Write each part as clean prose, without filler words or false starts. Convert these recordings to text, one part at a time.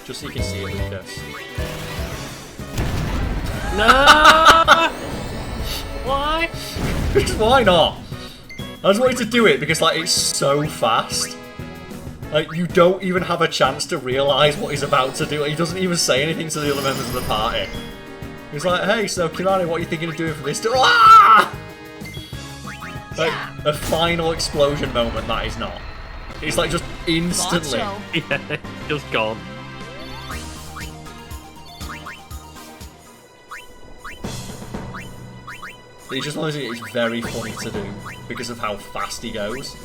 Just so you can see it, Lucas. No! Why? Why not? I just wanted to do it because, like, it's so fast. Like, you don't even have a chance to realise what he's about to do. He doesn't even say anything to the other members of the party. He's like, hey, so Kirani, what are you thinking of doing for this? Ah! Like, a final explosion moment that is not. It's like just instantly. Yeah, just gone. It's just one of those things it's very funny to do because of how fast he goes.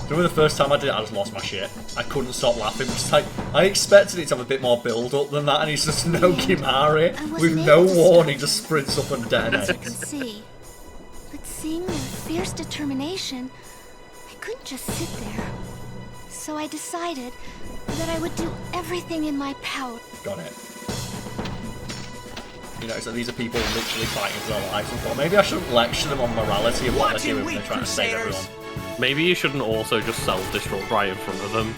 Remember the first time I did it, I just lost my shit. I couldn't stop laughing. Just like, I expected it to have a bit more build-up than that, and he's just no Kimari with no warning, just sprints up and detonates. As you can see, but seeing their fierce determination, I couldn't just sit there. So I decided that I would do everything in my power. Got it. You know, so these are people literally fighting for their lives. And thought maybe I shouldn't lecture them on morality of what they're doing when they're trying to save everyone. Maybe you shouldn't also just self-destruct right in front of them.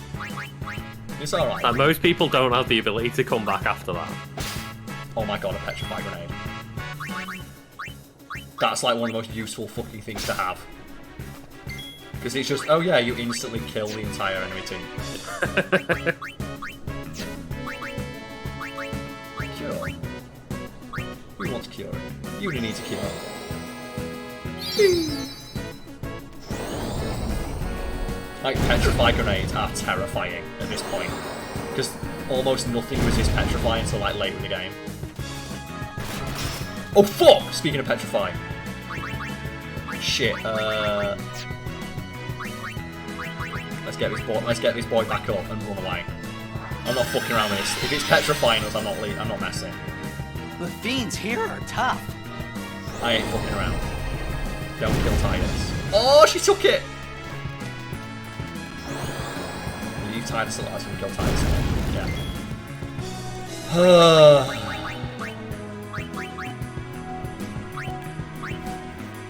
It's alright. Like, most people don't have the ability to come back after that. Oh my god, a petrify grenade. That's like one of the most useful fucking things to have. Because it's just, oh yeah, you instantly kill the entire enemy team. Cure. Who wants curing? You only need to cure. Like, petrify grenades are terrifying at this point. Because almost nothing resists petrify until like late in the game. Oh fuck! Speaking of petrify. Shit, let's get this boy back up and run away. I'm not fucking around with this. If it's petrifying us, I'm not messing. The fiends here are tough. I ain't fucking around. Don't kill Titus. Oh, she took it! You leave Titus alive so we kill Titus. Yeah.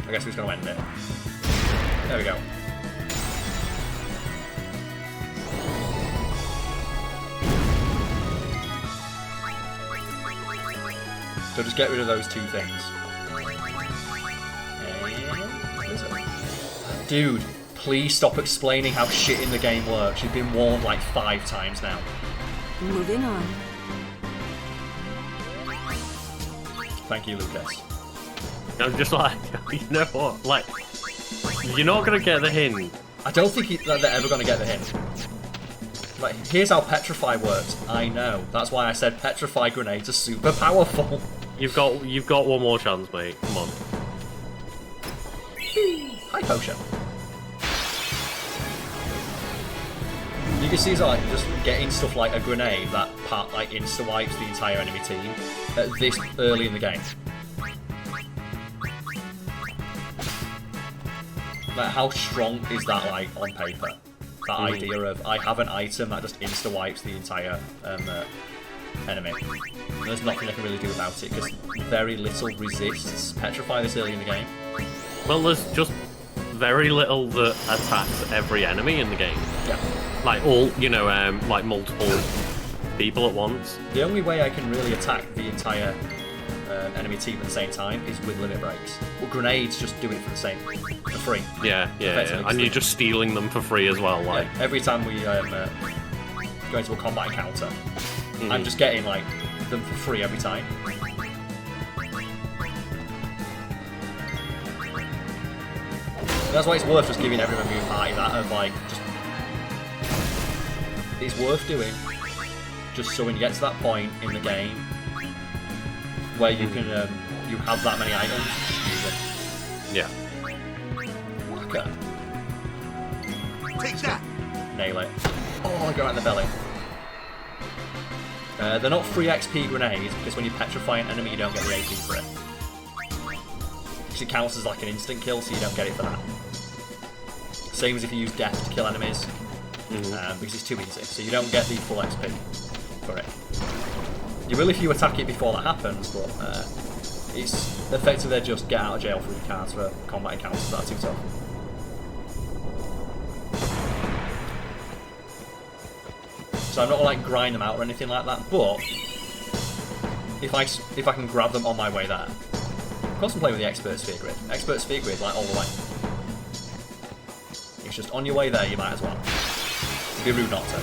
I guess we're just gonna end it. There we go. So just get rid of those two things. Dude, please stop explaining how shit in the game works. You've been warned like 5 times now. Moving on. Thank you, Lucas. I'm just like, you know what? Like, you're not gonna get the hint. I don't think that they're ever gonna get the hint. Like, here's how petrify works. I know. That's why I said petrify grenades are super powerful. You've got one more chance, mate. Come on. High potion. You can see it's like just getting stuff like a grenade that like insta wipes the entire enemy team at this early in the game. Like, how strong is that, like, on paper? That idea of, I have an item that just insta-wipes the entire enemy. And there's nothing I can really do about it, because very little resists petrify this early in the game. Well, there's just very little that attacks every enemy in the game. Yeah. Like, all, you know, like, multiple people at once. The only way I can really attack the entire enemy team at the same time is with limit breaks. Well, grenades just do it for free. Yeah. And you're just stealing them for free as well. Like, yeah, every time we go into a combat encounter, I'm just getting like them for free every time. That's why it's worth just giving every member of your party that of like just. It's worth doing, just so when you get to that point in the game where you can you have that many items, use it. Yeah. Whacker. Take that. Nail it. Oh, I go right in the belly. They're not free XP grenades because when you petrify an enemy, you don't get the AP for it. Because it counts as like an instant kill, so you don't get it for that. Same as if you use death to kill enemies. because it's too easy, so you don't get the full XP for it. You will if you attack it before that happens, but it's effectively just get out of jail free cards for combat encounters that are too tough. So I'm not like grind them out or anything like that, but if I can grab them on my way there. Of course I'm playing with the Expert Sphere Grid. Expert Sphere Grid, like, all the way. It's just on your way there, you might as well. It'd be rude not to.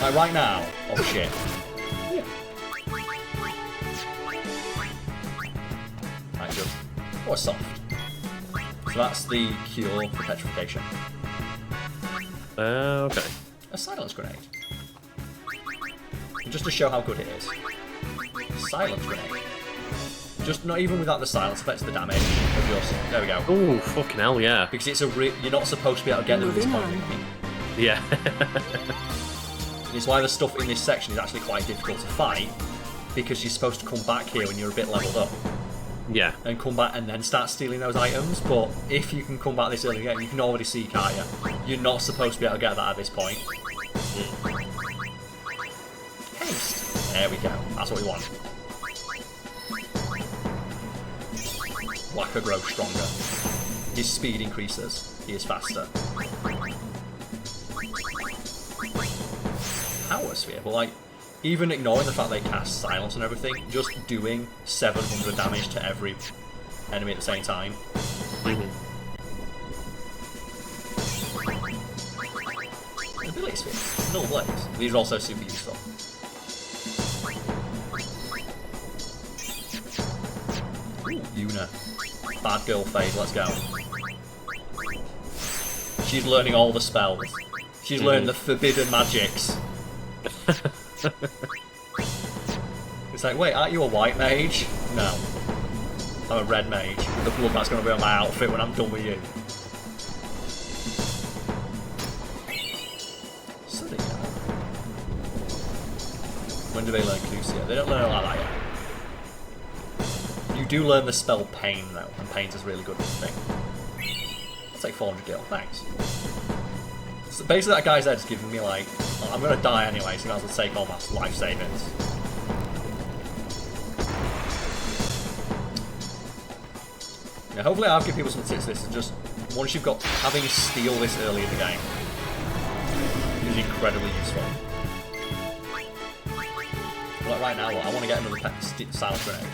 Like, right now... Oh, shit. Right, good. What a soft. So that's the cure for petrification. Okay. A silence grenade. Just to show how good it is. Silence grenade. Just not even without the silence affects the damage of yours. There we go. Ooh, fucking hell, yeah. Because it's you're not supposed to be able to get them at this point in the game. Yeah. It's why the stuff in this section is actually quite difficult to fight, because you're supposed to come back here when you're a bit leveled up. Yeah. And come back and then start stealing those items, but if you can come back this early in the game, you can already see, can't you? You're not supposed to be able to get that at this point. Haste. There we go. That's what we want. Whacker grows stronger. His speed increases. He is faster. Power Sphere. But like, even ignoring the fact they cast silence and everything, just doing 700 damage to every enemy at the same time. Ability Sphere. Null Blaze. These are also super useful. Ooh, Yuna. Bad girl phase, let's go. She's learning all the spells. She's learning the forbidden magics. It's like, wait, aren't you a white mage? No. I'm a red mage, with the blood that's going to be on my outfit when I'm done with you. So there you go. When do they learn Crucia? They don't learn it like that yet. You do learn the spell Pain, though, and Pain's is really good thing. I'll take 400 gil, thanks. So basically that guy's there just giving me like, oh, I'm going to die anyway, so I might as well take all my life savings. Yeah, hopefully I'll give people some tips to this, and just, once you've got, having steal this early in the game is incredibly useful. Like right now, I want to get another silence grenade.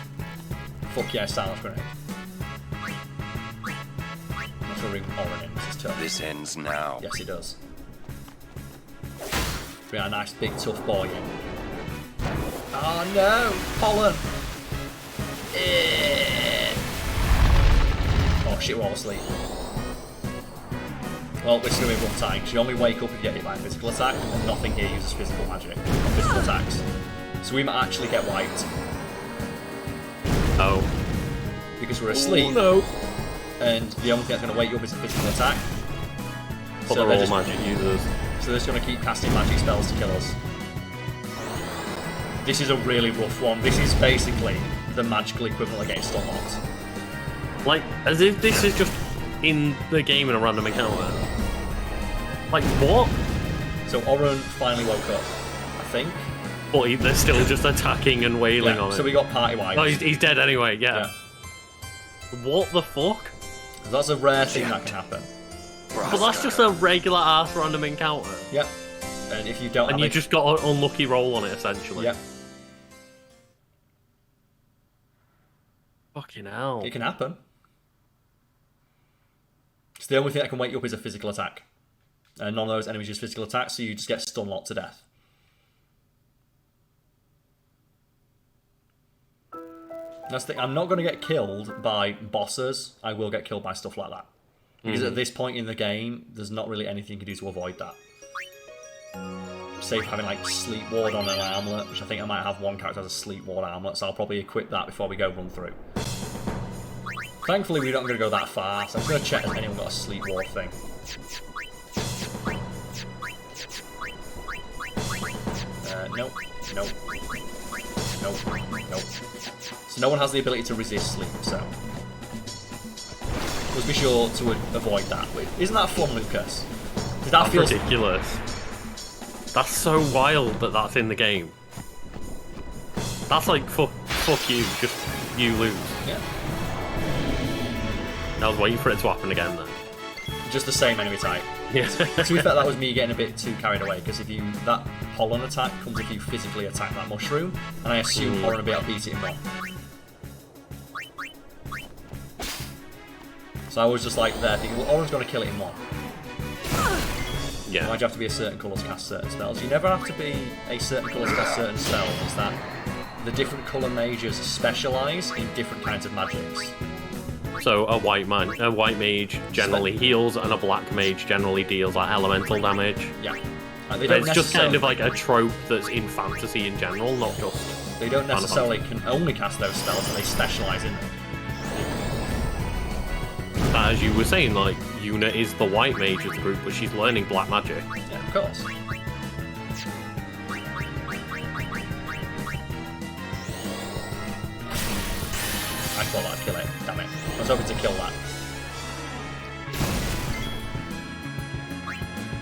Fuck yeah, silence grenade. Let's ring Orin in, this is tough. This ends now. Yes, it does. Be a nice big tough boy in. Oh no! Pollen! Oh shit, we're all asleep. Well, this is going to be a rough time, because you only wake up if you get hit by a physical attack, and nothing here uses physical magic, physical attacks. So we might actually get wiped. Oh. Because we're asleep. Oh, no. And the only thing that's going to wake you up is a physical attack. But they're all magic users. So they're just going to keep casting magic spells to kill us. This is a really rough one. This is basically the magical equivalent against Unlocked. Like, as if this is just in the game in a random encounter. Like, what? So Oren finally woke up, I think. But they're still just attacking and wailing on it. So we got party wiped. Oh, he's dead anyway, yeah. What the fuck? That's a rare thing that can happen. But that's just a regular ass random encounter. Yep. And if you don't and you just got an unlucky roll on it, essentially. Yep. Fucking hell. It can happen. It's the only thing that can wake you up is a physical attack. And none of those enemies use physical attacks, so you just get stun locked to death. That's the thing. I'm not going to get killed by bosses. I will get killed by stuff like that. Because at this point in the game, there's not really anything you can do to avoid that. Save having like Sleep Ward on an armlet, which I think I might have one character has a Sleep Ward armlet, so I'll probably equip that before we go run through. Thankfully, we're not going to go that far, so I'm going to check if anyone got a Sleep Ward thing. Nope. Nope. Nope. Nope. So no one has the ability to resist sleep, so let's be sure to avoid that. Isn't that fun, Lucas? That That's feels ridiculous. That's so wild that that's in the game. That's like, fuck you, just you lose. yeah, I was waiting for it to happen again then. just the same enemy type. Yeah. To be fair, that was me getting a bit too carried away, because that pollen attack comes if you physically attack that mushroom, and I assume pollen will be able to beat it in one. So I was just like there thinking, well, Oran's going to kill it in one. Yeah. Why'd you have to be a certain colour to cast certain spells? You never have to be a certain colour to cast certain spells. It's that the different colour mages specialise in different kinds of magics. So a white mage generally heals, and a black mage generally deals like elemental damage. Yeah. It's just kind of like a trope that's in fantasy in general, not just... They don't necessarily can only cast those spells, but they specialise in them. As you were saying, like, Yuna is the white mage of the group, but she's learning black magic. Yeah, of course. I thought I'd kill it. Damn it. I was hoping to kill that.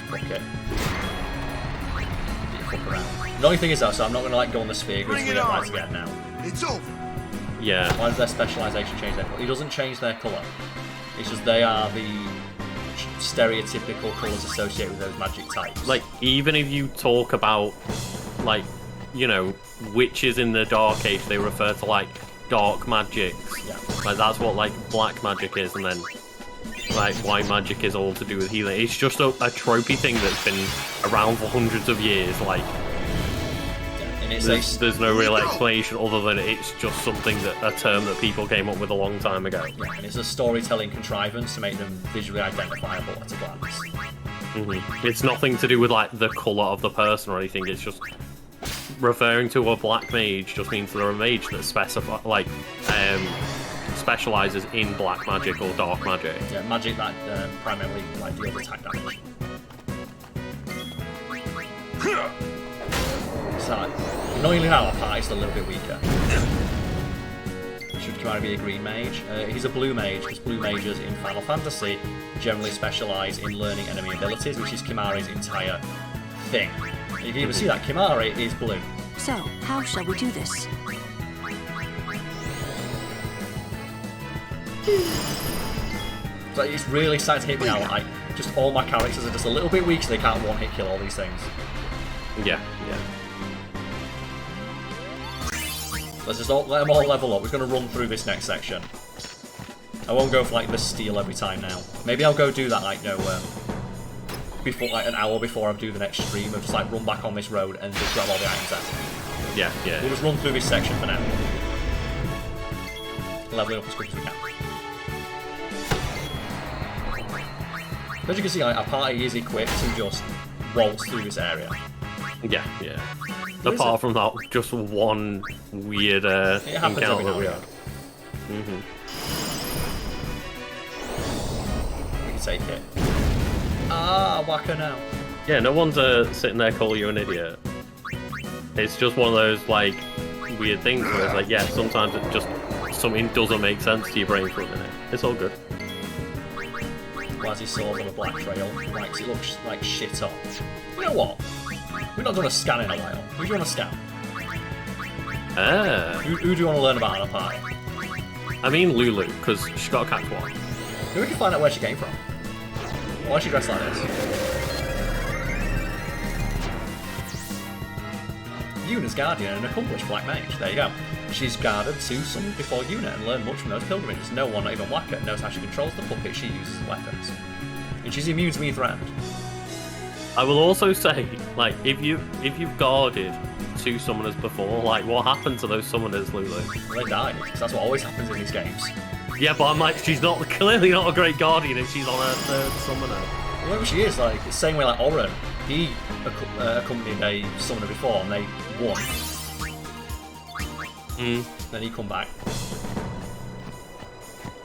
Fuck it. Fuck around. The only thing is though, so I'm not going to like go on the sphere because we don't like to get now. It's over. Yeah. Why does their specialisation change their colour? He doesn't change their colour. It's just they are the stereotypical colours associated with those magic types. Like, even if you talk about, like, you know, witches in the Dark Age, they refer to, like, dark magics. Yeah. Like, that's what, like, black magic is, and then, like, white magic is all to do with healing. It's just a tropey thing that's been around for hundreds of years, like... And it's There's no real explanation other than it's just something a term that people came up with a long time ago. Yeah, and it's a storytelling contrivance to make them visually identifiable at a glance. Mm-hmm. It's nothing to do with like the colour of the person or anything. It's just referring to a black mage just means they're a mage that specialises in black magic or dark magic. Yeah, magic that primarily like deals attack damage. So, annoyingly now, our party's a little bit weaker. Should Kimahri be a green mage? He's a blue mage, because blue mages in Final Fantasy generally specialise in learning enemy abilities, which is Kimahri's entire thing. If you even see that, Kimahri is blue. So, how shall we do this? So it's really starting to hit me now, like, just all my characters are just a little bit weak, so they can't one-hit kill all these things. Yeah. Let's just let them all level up. We're going to run through this next section. I won't go for like the steal every time now. Maybe I'll go do that like before, like an hour before I do the next stream, of just like run back on this road and just grab all the items out. Yeah. We'll just run through this section for now. Leveling up as quick as we can. As you can see, like, our party is equipped to just waltz through this area. Yeah. Apart from that, just one weird It happens every encounter now that we and had. then. We can take it. Ah, whacker now. Yeah, no one's sitting there calling you an idiot. It's just one of those, like, weird things where it's like, yeah, sometimes it just, something doesn't make sense to your brain for a minute. It's all good. Why is he sword on a black trail? Right, 'cause it looks like shit on. You know what? We've not done a scan in a while. Who do you want to scan? Who do you want to learn about in a party? I mean Lulu, because she's got a cat one. Maybe we can find out where she came from. Why is she dressed like this? Yuna's guardian and an accomplished black mage. There you go. She's guarded two summons before Yuna and learned much from those pilgrimages. No one, not even Waka, knows how she controls the puppet she uses as weapons. And she's immune to me threat. I will also say, like, if you've guarded two summoners before, like, what happened to those summoners, Lulu? Well, they died, because that's what always happens in these games. Yeah, but I'm like, she's clearly not a great guardian if she's on her third summoner. Well, maybe she is, like, the same way like Oren. He accompanied a summoner before and they won. Then he come back.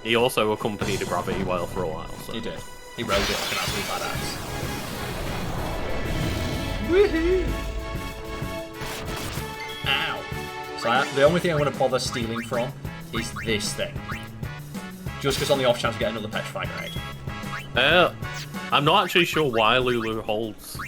He also accompanied a gravity whale for a while, so. He did. He rode it like an absolute badass. Woohoo! Ow! So the only thing I'm going to bother stealing from is this thing. Just because on the off chance we get another petrify grenade. I'm not actually sure why Lulu holds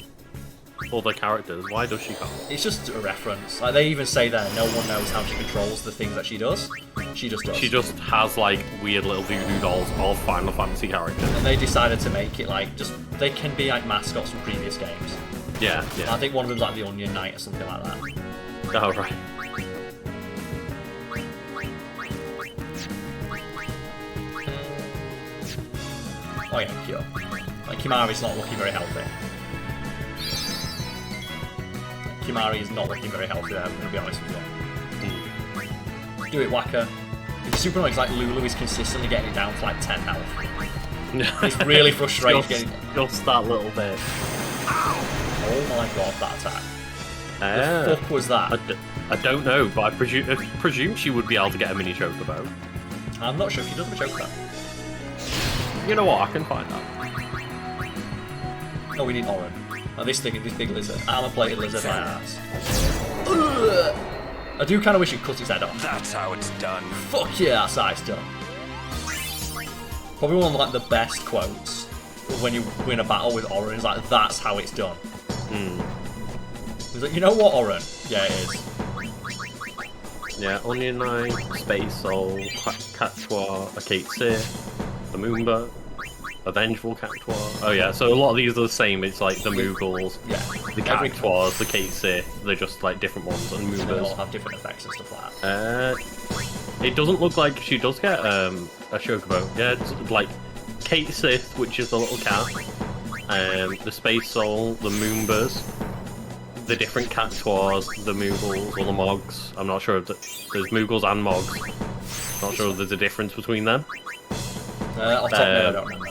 other characters. Why does she come? It's just a reference. Like, they even say there, no one knows how she controls the things that she does. She just does. She just has like weird little voodoo dolls of Final Fantasy characters. And they decided to make it like, just, they can be like mascots from previous games. Yeah, yeah. I think one of them's like the Onion Knight or something like that. Oh, right. Oh yeah, cure. Like, Kimari's not looking very healthy. Kimari is not looking very healthy there, I'm gonna be honest with you. Do it, Whacker. It's super annoying, 'cause, like, Lulu is consistently getting it down to like 10 health. It's really frustrating getting... Just that little bit. Oh my god, that attack. The fuck was that? I don't know, but I presume she would be able to get a mini chocobo. I'm not sure if she does have a choker. You know what? I can find out. Oh, we need Oren. Oh, this big lizard. Armor-plated lizard, my ass. Ugh. I do kind of wish it cut its head off. That's how it's done. Fuck yeah, that's how it's done. Probably one of like the best quotes when you win a battle with Oren is like, that's how it's done. He's like, you know what, Oren? Yeah, it is. Yeah, Onion Knight, Space Soul, Cactuar, a Kate Sith, the Moomba, a Vengeful Cactuar. Oh yeah, so a lot of these are the same. It's like the Moogles, Yeah. the Cactuars, the Kate Sith. They're just like different ones, and They all Moombas. have different effects and stuff like that. It doesn't look like she does get a Chocobo. Yeah, it's like Kate Sith, which is the little cat, the Space Soul, the Moombas, the different Cactuars, the Moogles or the Mogs. I'm not sure if there's Moogles and Mogs. Not sure if there's a difference between them. Off the top of my head, I don't remember.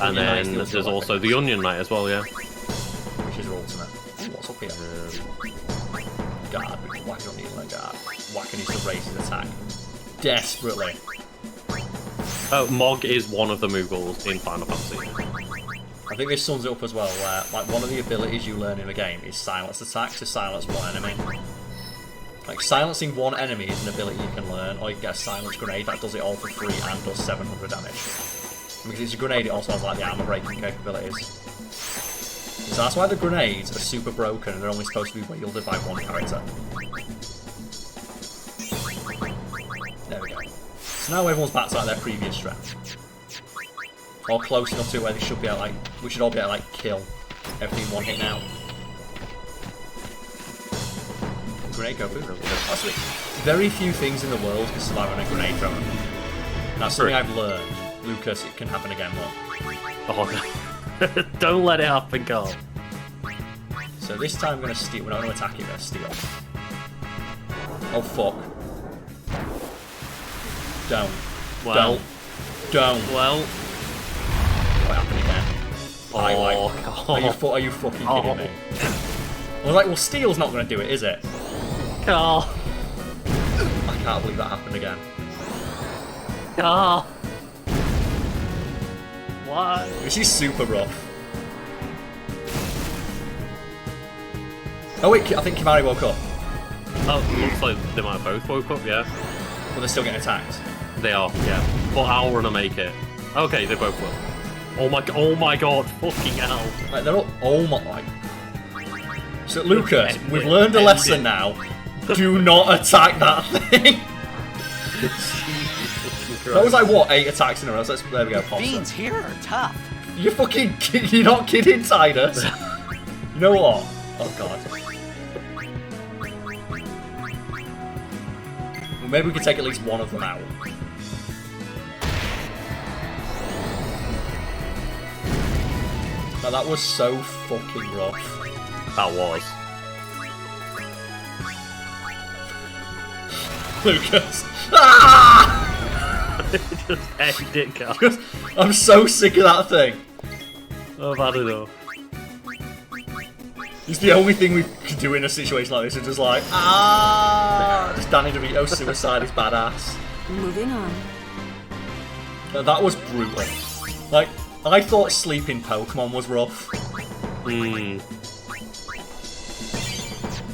And then there's also the Onion Knight as well, yeah. Which is her ultimate. Ooh, what's up here? Guard. Whack on the guard. Whacker needs to raise his attack. Desperately. Oh, Mog is one of the Moogles in Final Fantasy. I think this sums it up as well, where like one of the abilities you learn in the game is silence attack to silence one enemy. Like, silencing one enemy is an ability you can learn, or you can get a silence grenade that does it all for free and does 700 damage. Because it's a grenade, it also has like the armor breaking capabilities. So that's why the grenades are super broken and they're only supposed to be wielded by one character. There we go. So now everyone's back to like their previous strength. Or close enough to it where they should be able, like, we should all be able to like kill everything in one hit now. Grenade go boom. Actually, very few things in the world can survive on a grenade thrower. That's something I've learned. Lucas, it can happen again, look. Oh, don't let it happen, Karl. So this time I'm going to steal. We're not going to attack it, we're going to steal. Oh, fuck. Don't. Well. Don't. Well. What happened again? Oh, Karl. Are you fucking kidding me? I was like, well, steel's not going to do it, is it? Karl. I can't believe that happened again. Karl. Why? This is super rough. Oh wait, I think Kimari woke up. Oh, looks like they might have both woke up, yeah. But they're still getting attacked. They are, yeah. But I'll run to make it. Okay, they both will. Oh my god, fucking hell. Like, they're all... Oh my... So, Lucas, we've learned a lesson now. Do not attack that thing. That was like, what, 8 attacks in a row? So there we go, Fiends here are tough. You're fucking you're not kidding, Tidus. You know what? Oh god. Well, maybe we could take at least one of them out. Now, that was so fucking rough. That was. Lucas. Ah! Just end it, Karl. I'm so sick of that thing. I've had enough. It's the only thing we can do in a situation like this. It's just like, just Danny DeVito's suicide is badass. Moving on. That was brutal. Like, I thought sleeping Pokemon was rough.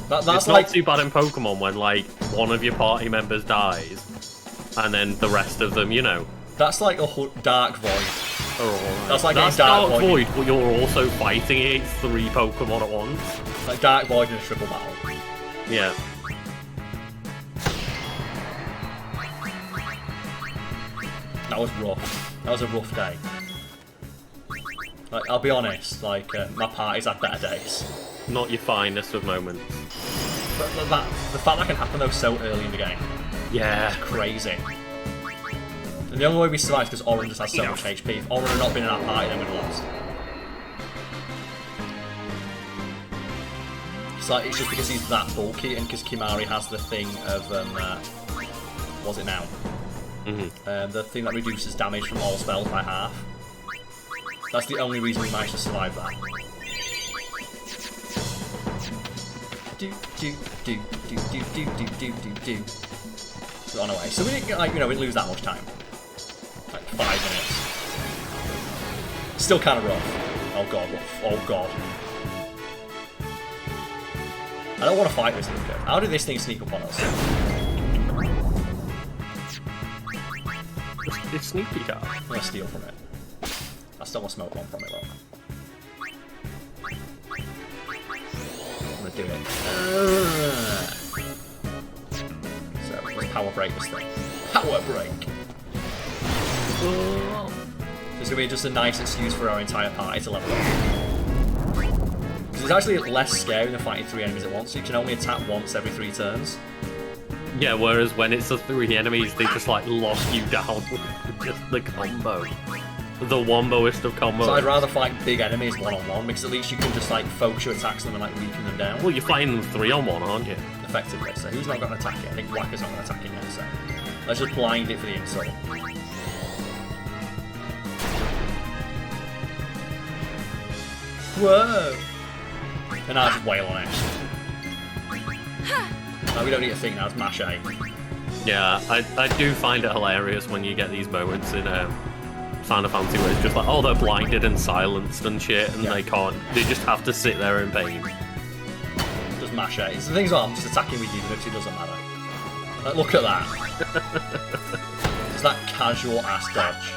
That's It's like not too bad in Pokemon when, like, one of your party members dies, and then the rest of them, you know. that's like a Dark Void. That's like That's getting Dark Dark Void, but you're also fighting against 3 Pokemon at once. Like Dark Void in a triple battle. Yeah. That was rough. That was a rough day. Like, I'll be honest, like, my party's had better days. Not your finest of moments. But the fact that can happen though so early in the game. Yeah. Crazy. And the only way we survived is because Oren just has so much HP. If Oren had not been in that party, then we'd have lost. It's just because he's that bulky and because Kimari has the thing of, what's it now? The thing that reduces damage from all spells by half. That's the only reason we managed to survive that. We're on our way. So we didn't get, like, we didn't lose that much time. Like 5 minutes. Still kind of rough. Oh god, oh god. I don't want to fight this thing. How did this thing sneak up on us? It's sneaky, Karl. I'm gonna steal from it. I still want to smoke one from it though. I'm gonna do it. So let's power break this thing. Power break! It's gonna be just a nice excuse for our entire party to level up. It's actually less scary than fighting 3 enemies at once, so you can only attack once every 3 turns. Yeah, whereas when it's the 3 enemies, they just like lock you down with just the combo. The womboist of combos. So I'd rather fight big enemies one-on-one, because at least you can just like focus your attacks on them and like weaken them down. Well, you're fighting them 3-on-1, aren't you? Effectively, so who's not going to attack it? I think Whacker's not going to attack it yet, so let's just blind it for the insult. Whoa! And I'll just wail on it. No, we don't need to think now, it's mash A. Yeah, I do find it hilarious when you get these moments in Final Fantasy where it's just like, oh, they're blinded and silenced and shit, and they just have to sit there in pain. Just mash A. It's the things I'm just attacking with you, because it doesn't matter. Like, look at that. Just that casual ass dodge.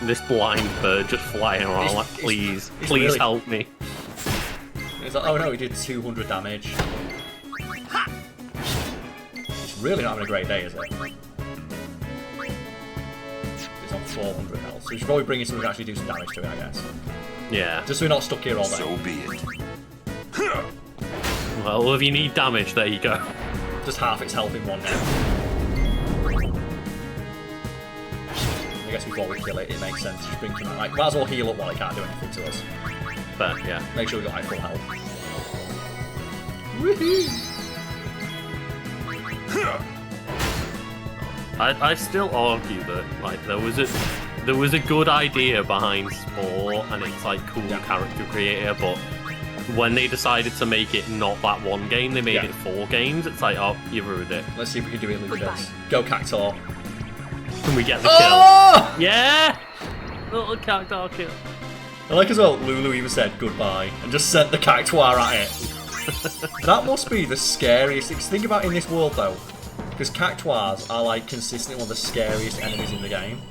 This blind bird just flying around like, please, please really... help me. It's like, oh no, he did 200 damage. It's really not having a great day, is it? It's on 400 health, so we should probably bring in someone who can actually do some damage to it, I guess. Yeah. Just so we're not stuck here all day. So be it. Well, if you need damage, there you go. Just half its health in one now. I guess before we kill it, it makes sense to just bring him out. Like, might as well heal up while it can't do anything to us. But, yeah. Make sure we got like full health. Woohoo! I still argue that like there was a good idea behind Spore and it's like cool character creator, but when they decided to make it not that one game, they made it 4 games. It's like, oh, you ruined it. Let's see if we can do it, Lucas. Go Cactuar. Can we get the kill? Yeah! Little Cactuar kill. I like as well, Lulu even said goodbye and just sent the Cactuar at it. That must be the scariest. Think about in this world though, because Cactuars are like consistently one of the scariest enemies in the game.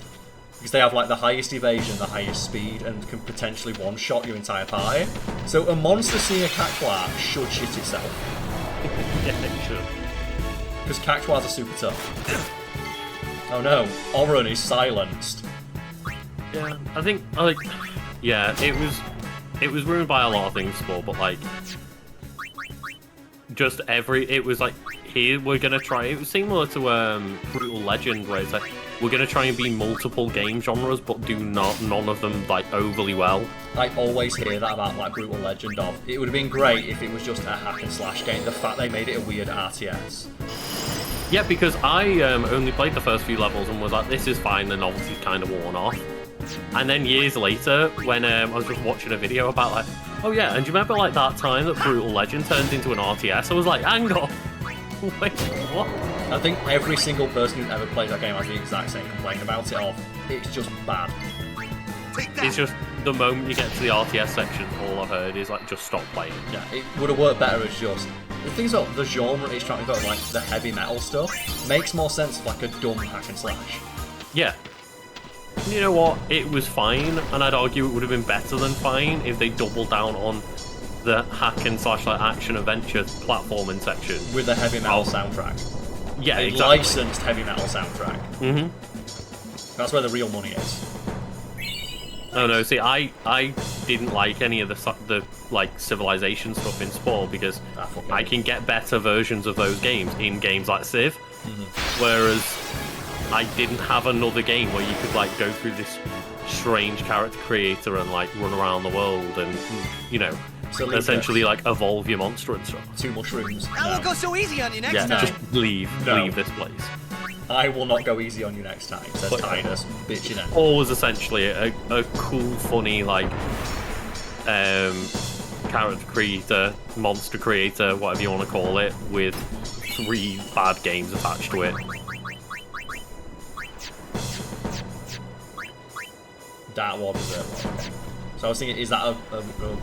Because they have like the highest evasion, the highest speed, and can potentially one-shot your entire party. So a monster seeing a Cactuar should shit itself. Yeah, it should. Because Cactuars are super tough. Oh no, Oren is silenced. Yeah, I think like, yeah, it was ruined by a lot of things, Spore, but like, just it was like, here we're gonna try. It was similar to Brutal Legend, where it's like we're gonna try and be multiple game genres, but do none of them like overly well. I always hear that about like Brutal Legend. It would have been great if it was just a hack and slash game. The fact they made it a weird RTS. Yeah, because I only played the first few levels and was like, this is fine. The novelty's kind of worn off. And then years later, when I was just watching a video about like, oh yeah, and do you remember like that time that Brutal Legend turned into an RTS? I was like, hang on. Wait, what? I think every single person who's ever played that game has the exact same complaint about it. It's just bad. It's just the moment you get to the RTS section, all I've heard is like, just stop playing. Yeah, it would have worked better as just. The things about the genre it's trying to go like the heavy metal stuff makes more sense of like a dumb hack and slash. Yeah. You know what? It was fine, and I'd argue it would have been better than fine if they doubled down on the hack and slash like action adventure platforming section with a heavy metal soundtrack. Yeah, a exactly. licensed heavy metal soundtrack. That's where the real money is. Oh no, see, I didn't like any of the like Civilization stuff in Spore because I can get better versions of those games in games like Civ, whereas I didn't have another game where you could like go through this strange character creator and like run around the world and So essentially like evolve your monster and stuff. 2 mushrooms. I won't go so easy on you next time. Just leave this place. I will not go easy on you next time, says Titus, bitching it. Always essentially a cool, funny, like, character creator, monster creator, whatever you want to call it, with 3 bad games attached to it. That one was it. Okay. So I was thinking, is that a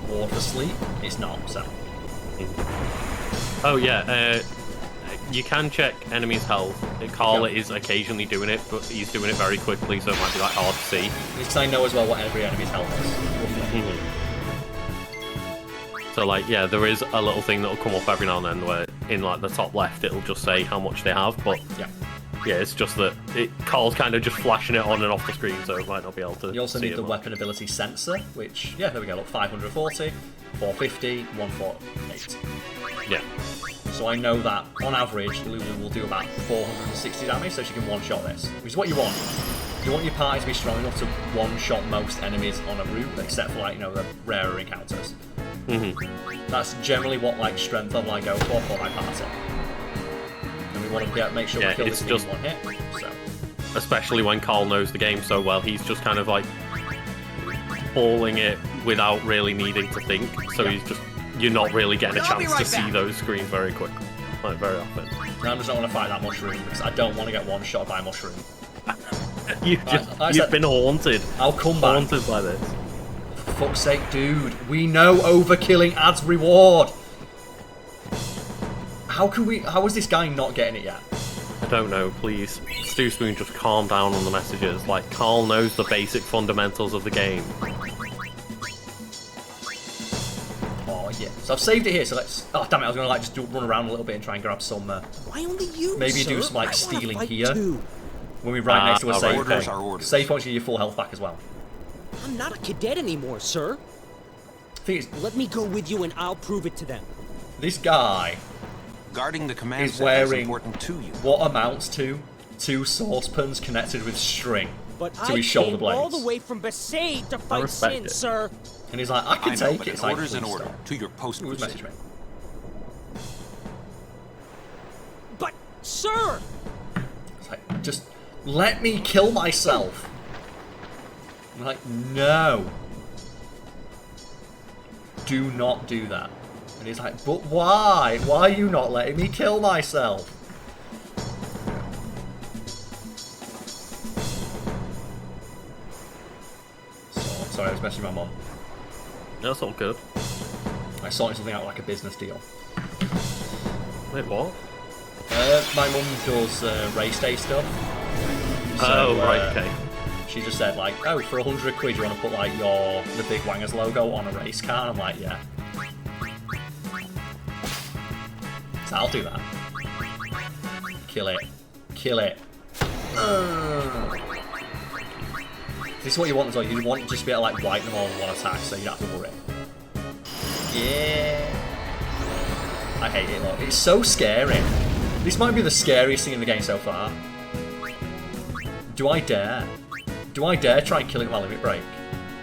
ward for sleep? It's not, so. Oh, yeah, you can check enemies' health. Karl is occasionally doing it, but he's doing it very quickly, so it might be like hard to see. Because I know as well what every enemy's health is. So like, yeah, there is a little thing that'll come up every now and then where in like the top left it'll just say how much they have, but yeah, it's just that Karl's kind of just flashing it on and off the screen, so it might not be able to. You also see need the weapon ability sensor, which there we go. Look, 540, 450, 148. Yeah. So I know that, on average, Lulu will do about 460 damage, so she can one-shot this. Which is what you want. You want your party to be strong enough to one-shot most enemies on a route, except for, like, the rarer encounters. That's generally what, like, strength level I go for my party. And we want to make sure we kill this thing in one hit, so. Especially when Karl knows the game so well, he's just kind of, like, balling it without really needing to think, so he's just... You're not really getting a chance to see those screens very quickly, like very often. I just don't want to fight that mushroom because I don't want to get one-shot by a mushroom. You've been haunted. I'll come back. Haunted by this. For fuck's sake, dude. We know overkilling adds reward. How is this guy not getting it yet? I don't know, please. Stu Spoon, just calm down on the messages. Like, Karl knows the basic fundamentals of the game. Yeah. So I've saved it here, so let's... Oh, damn it, I was going to like just run around a little bit and try and grab some... Why only you, maybe sir? do some like I stealing fight here. too. When we ride next to a save orders point. are orders. Save points give you your full health back as well. I'm not a cadet anymore, sir. Thing is, Let me go with you and I'll prove it to them. this guy Guarding the command is center is wearing important to you. what amounts to 2 saucepans connected with string But to I his shoulder came all blades. the way from Besaid to fight respect sin, it. sir. And he's like, I can I know, take but it. It's an like, order's an please order. stop. To your post Who's messaged position. me? But, sir! It's like, just let me kill myself. I'm like, no. Do not do that. And he's like, but why? Why are you not letting me kill myself? Sorry, I was messaging my mom. That's all good. I sorted something out like a business deal. Wait, what? My mum does race day stuff. Oh, right, okay. She just said like, oh, for 100 quid you want to put like the Big Wangers logo on a race car? I'm like, yeah. So I'll do that. Kill it. Kill it. This is what you want as well. You want to just be able to like wipe them all in one attack so you don't have to worry. Yeah. I hate it, look. It's so scary. This might be the scariest thing in the game so far. Do I dare? Do I dare try and kill it with my limit break?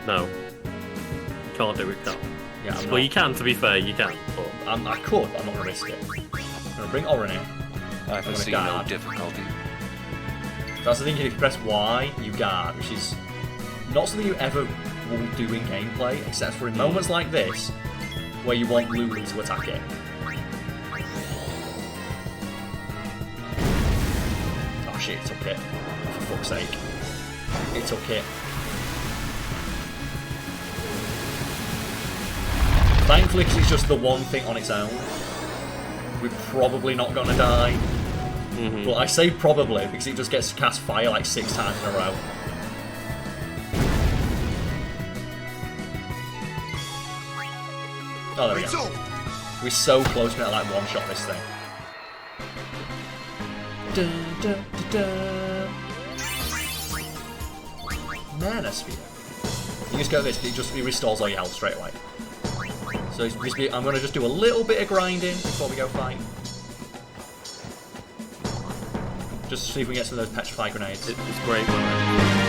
No. You can't do it, Karl. Yeah, I'm Well, not. you can, to be fair, you can. But I could, but I'm not going to risk it. I'm going to bring Oren in. I'm going to guard. difficulty. That's the thing, if you press Y, you guard, which is not something you ever will do in gameplay, except for in moments like this, where you want Lulu to attack it. Oh shit, it took it. For fuck's sake. It took it. Thankfully, because it's just the one thing on its own, we're probably not going to die. But I say probably because it just gets to cast fire like 6 times in a row. Oh, there we go. We're so close to like one-shot this thing. Mana Sphere. You just go this, it restores all your health straight away. So I'm going to just do a little bit of grinding before we go fight. Just to see if we can get some of those petrify grenades. It's great when